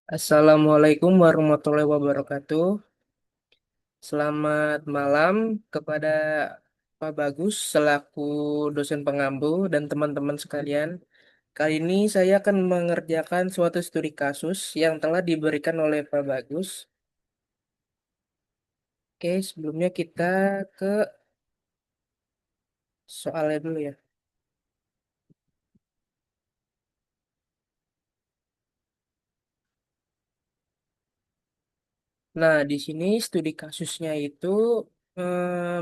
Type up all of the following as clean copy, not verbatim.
Assalamualaikum warahmatullahi wabarakatuh. Selamat malam kepada Pak Bagus selaku dosen pengampu dan teman-teman sekalian. Kali ini saya akan mengerjakan suatu studi kasus yang telah diberikan oleh Pak Bagus. Oke, sebelumnya kita ke soalnya dulu ya. Nah, di sini studi kasusnya itu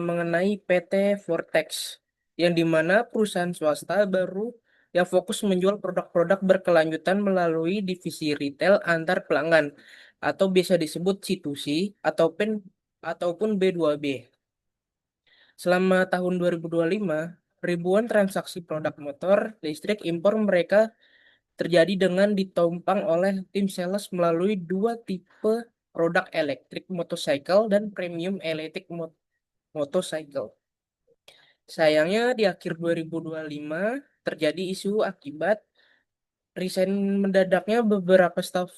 mengenai PT Vortex, yang dimana perusahaan swasta baru yang fokus menjual produk-produk berkelanjutan melalui divisi retail antar pelanggan atau biasa disebut C2C ataupun B2B. Selama tahun 2025, ribuan transaksi produk motor listrik impor mereka terjadi dengan ditompang oleh tim sales melalui dua tipe produk elektrik motorcycle dan premium elektrik motorcycle. Sayangnya di akhir 2025 terjadi isu akibat resign mendadaknya beberapa staff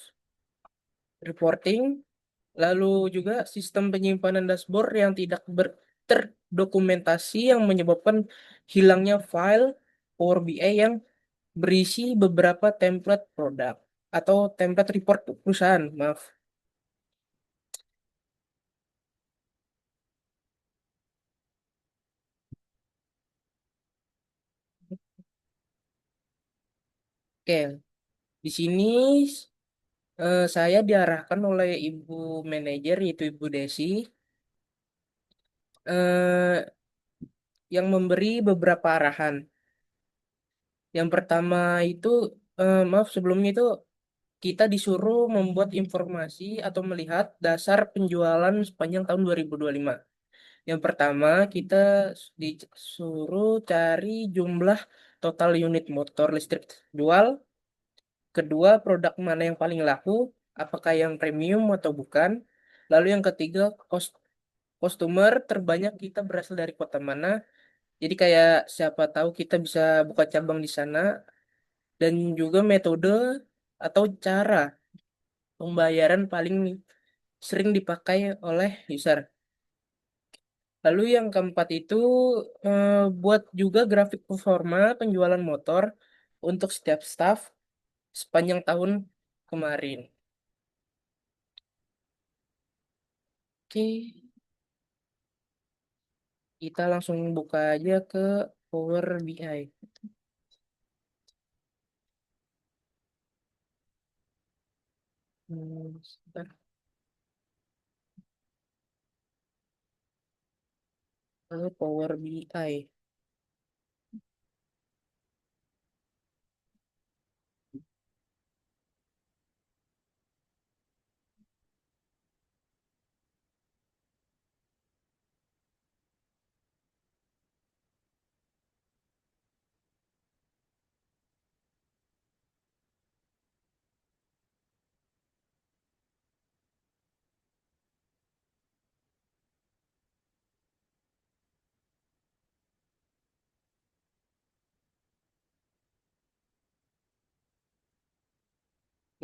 reporting, lalu juga sistem penyimpanan dashboard yang tidak terdokumentasi yang menyebabkan hilangnya file Power BI yang berisi beberapa template produk atau template report perusahaan, maaf. Oke, di sini saya diarahkan oleh ibu manajer yaitu Ibu Desi eh, yang memberi beberapa arahan. Yang pertama itu, maaf sebelumnya itu kita disuruh membuat informasi atau melihat dasar penjualan sepanjang tahun 2025. Yang pertama, kita disuruh cari jumlah total unit motor listrik jual. Kedua, produk mana yang paling laku, apakah yang premium atau bukan. Lalu yang ketiga, customer terbanyak kita berasal dari kota mana. Jadi kayak siapa tahu kita bisa buka cabang di sana. Dan juga metode atau cara pembayaran paling sering dipakai oleh user. Lalu yang keempat itu eh, buat juga grafik performa penjualan motor untuk setiap staff sepanjang tahun kemarin. Oke, kita langsung buka aja ke Power BI. Sebentar. Lalu Power BI.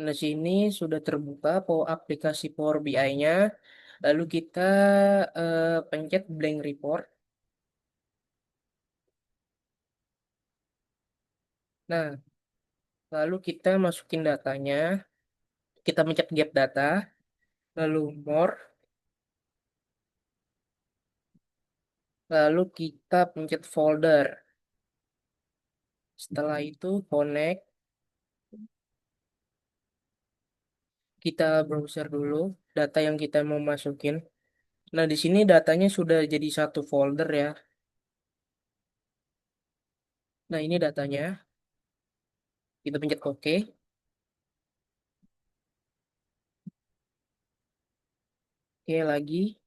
Nah, sini sudah terbuka aplikasi Power BI-nya. Lalu kita pencet blank report. Nah, lalu kita masukin datanya. Kita pencet get data. Lalu more. Lalu kita pencet folder. Setelah itu connect. Kita browser dulu data yang kita mau masukin. Nah, di sini datanya sudah jadi satu folder ya. Nah, ini datanya. Kita pencet OK. Oke, lagi.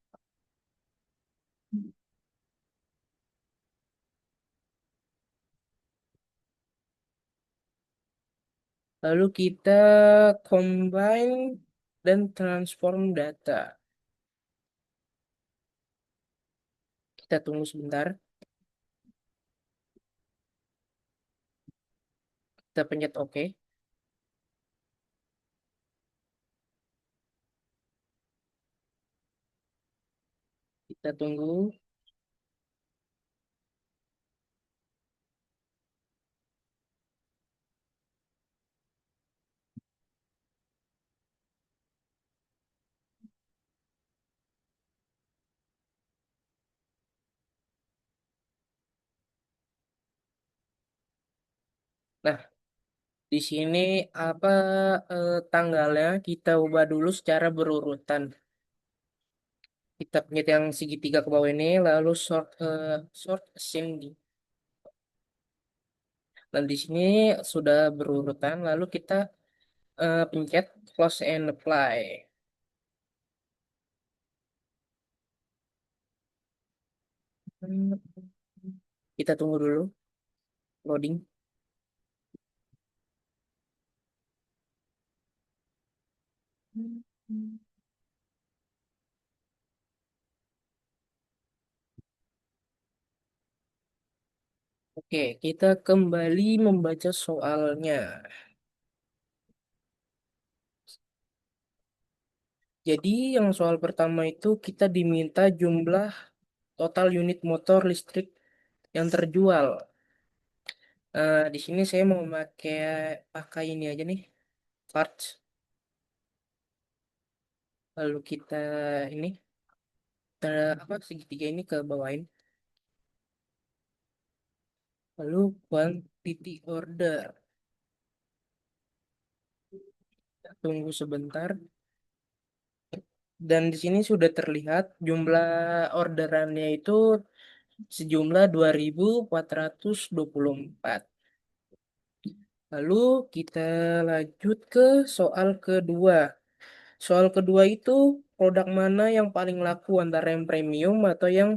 Lalu kita combine dan transform data. Kita tunggu sebentar. Kita pencet OK. Kita tunggu. Nah, di sini apa tanggalnya kita ubah dulu secara berurutan. Kita pencet yang segitiga ke bawah ini, lalu sort ascending. Dan di sini sudah berurutan, lalu kita pencet close and apply. Hmm, Kita tunggu dulu loading. Oke, kita kembali membaca soalnya. Jadi yang soal pertama itu kita diminta jumlah total unit motor listrik yang terjual. Di sini saya mau pakai ini aja nih, charge. Lalu kita ini apa segitiga ini ke bawain. Lalu quantity order. Tunggu sebentar. Dan di sini sudah terlihat jumlah orderannya itu sejumlah 2.424. Lalu kita lanjut ke soal kedua. Soal kedua itu produk mana yang paling laku antara yang premium atau yang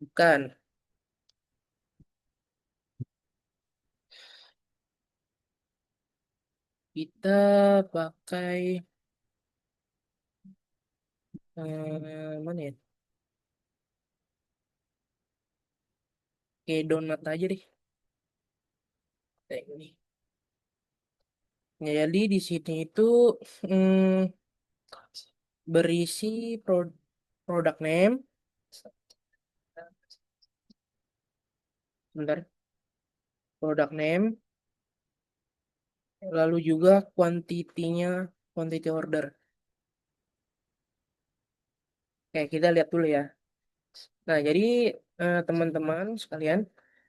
bukan. Kita pakai mana ya? Kayak donat aja deh. Kayak ini. Ya, jadi di sini itu hmm, berisi produk name, bentar, produk name, lalu juga kuantitinya, quantity order. Oke, kita lihat dulu ya. Nah, jadi teman-teman sekalian,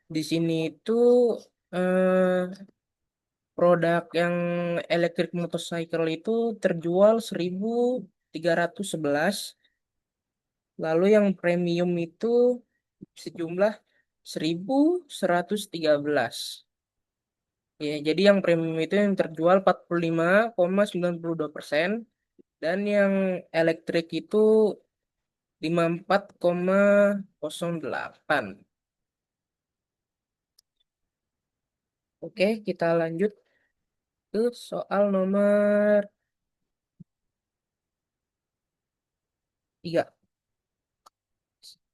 di sini itu eh, produk yang electric motorcycle itu terjual 1.311, lalu yang premium itu sejumlah 1.113. Ya, jadi yang premium itu yang terjual 45,92% dan yang elektrik itu 54,08. Oke, kita lanjut ke soal nomor 3.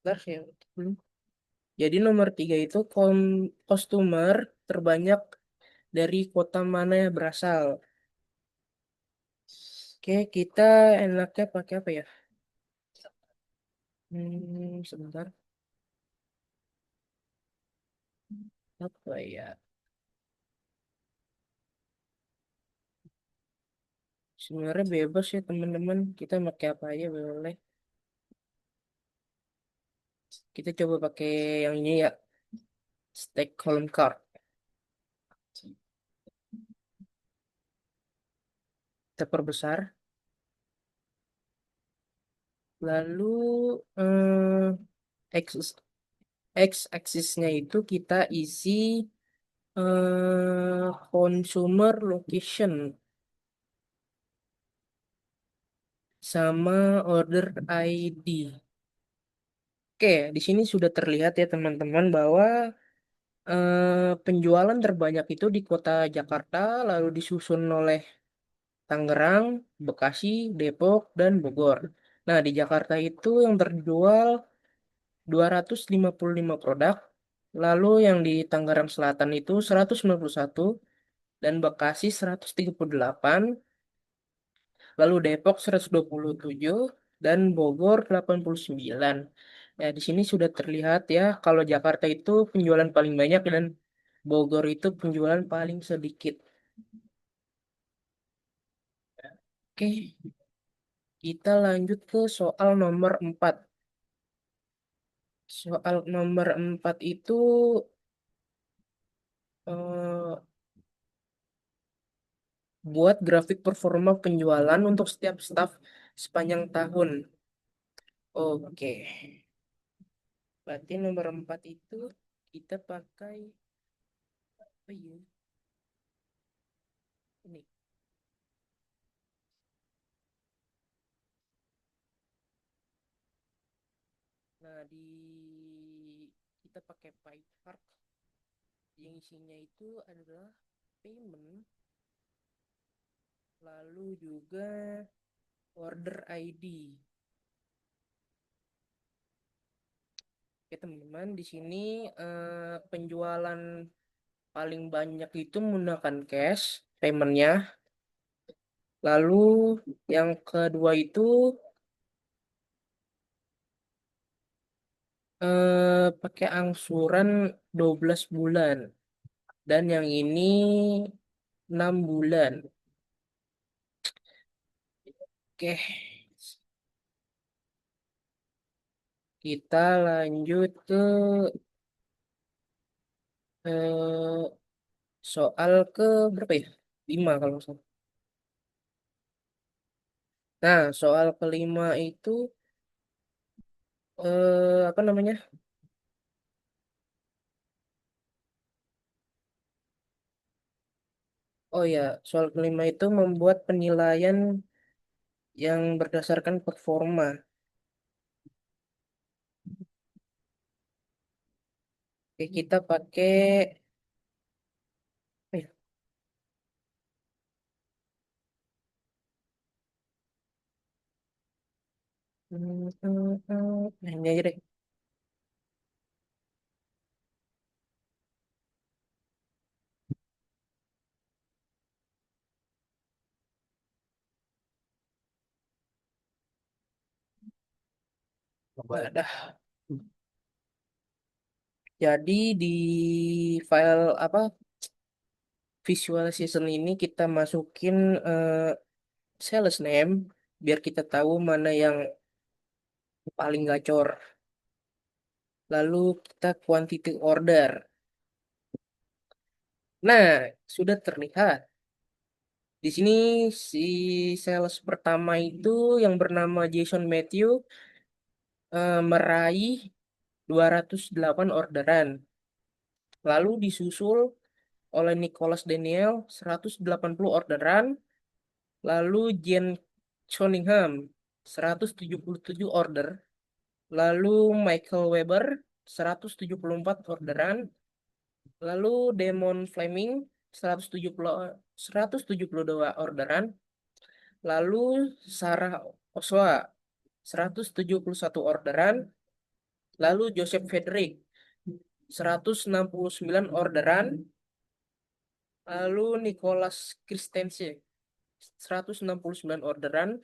Bentar, saya ulang dulu. Jadi nomor 3 itu customer terbanyak dari kota mana yang berasal. Oke, kita enaknya pakai apa ya? Sebentar. Apa ya? Sebenarnya bebas ya teman-teman. Kita pakai apa aja boleh. Kita coba pakai yang ini ya. Stack column card. Kita perbesar. Lalu X X-axisnya itu kita isi consumer location sama order ID. Oke, di sini sudah terlihat ya teman-teman bahwa penjualan terbanyak itu di kota Jakarta, lalu disusun oleh Tangerang, Bekasi, Depok, dan Bogor. Nah, di Jakarta itu yang terjual 255 produk, lalu yang di Tangerang Selatan itu 191, dan Bekasi 138, lalu Depok 127, dan Bogor 89. Ya, di sini sudah terlihat ya kalau Jakarta itu penjualan paling banyak dan Bogor itu penjualan paling sedikit. Oke, kita lanjut ke soal nomor 4. Soal nomor 4 itu eh, buat grafik performa penjualan untuk setiap staf sepanjang tahun. Oke, berarti nomor 4 itu kita pakai apa ya? Ini. Nah, kita pakai pie chart yang isinya itu adalah payment, lalu juga order ID. Oke, teman-teman, di sini penjualan paling banyak itu menggunakan cash paymentnya. Lalu yang kedua itu pakai angsuran 12 bulan. Dan yang ini 6 bulan. Oke, kita lanjut ke eh, soal ke berapa ya? 5 kalau nggak salah. Nah, soal kelima itu apa namanya? Oh ya, soal kelima itu membuat penilaian yang berdasarkan performa. Oke, kita pakai eh, ini aja deh. Wadah. Jadi di file apa visualization ini kita masukin eh, sales name biar kita tahu mana yang paling gacor. Lalu kita quantity order. Nah, sudah terlihat. Di sini si sales pertama itu yang bernama Jason Matthew meraih 208 orderan. Lalu disusul oleh Nicholas Daniel 180 orderan. Lalu Jen Cunningham 177 order. Lalu Michael Weber 174 orderan. Lalu Damon Fleming 172 orderan. Lalu Sarah Oswa 171 orderan. Lalu Joseph Frederick 169 orderan. Lalu Nicholas Christensen 169 orderan.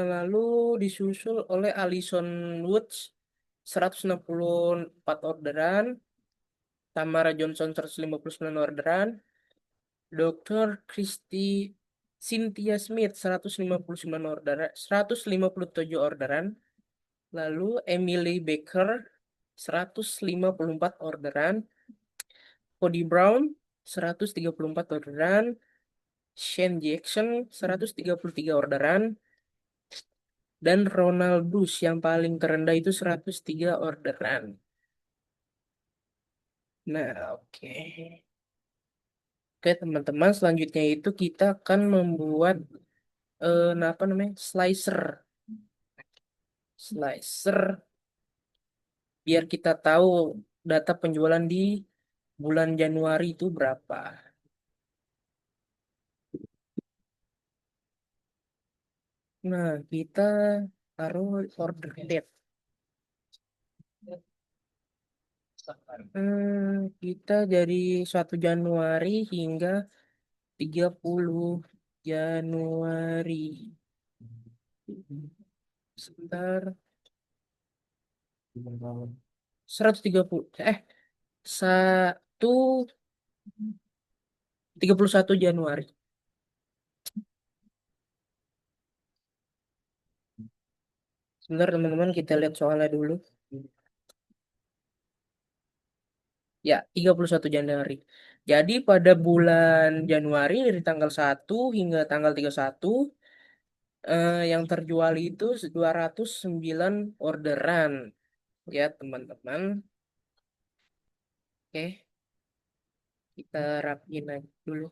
Lalu disusul oleh Alison Woods 164 orderan. Tamara Johnson 159 orderan. Dr. Christy Cynthia Smith 159 orderan, 157 orderan. Lalu Emily Baker 154 orderan. Cody Brown 134 orderan. Shane Jackson 133 orderan. Dan Ronaldus yang paling terendah itu 103 orderan. Nah, oke. Oke, teman-teman, selanjutnya itu kita akan membuat apa namanya? Slicer biar kita tahu data penjualan di bulan Januari itu berapa. Nah, kita taruh order date. Kita dari 1 Januari hingga 30 Januari. Sebentar. 130 satu 31 Januari. Sebentar teman-teman, kita lihat soalnya dulu. Ya, 31 Januari. Jadi pada bulan Januari dari tanggal 1 hingga tanggal 31, yang terjual itu 209 orderan. Ya, teman-teman. Oke, kita rapiin aja dulu.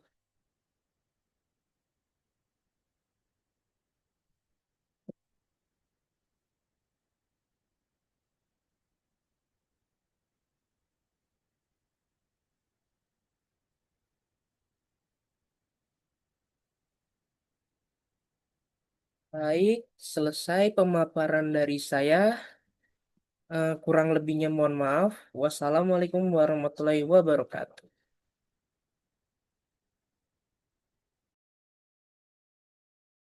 Baik, selesai pemaparan dari saya. Kurang lebihnya mohon maaf. Wassalamualaikum warahmatullahi wabarakatuh.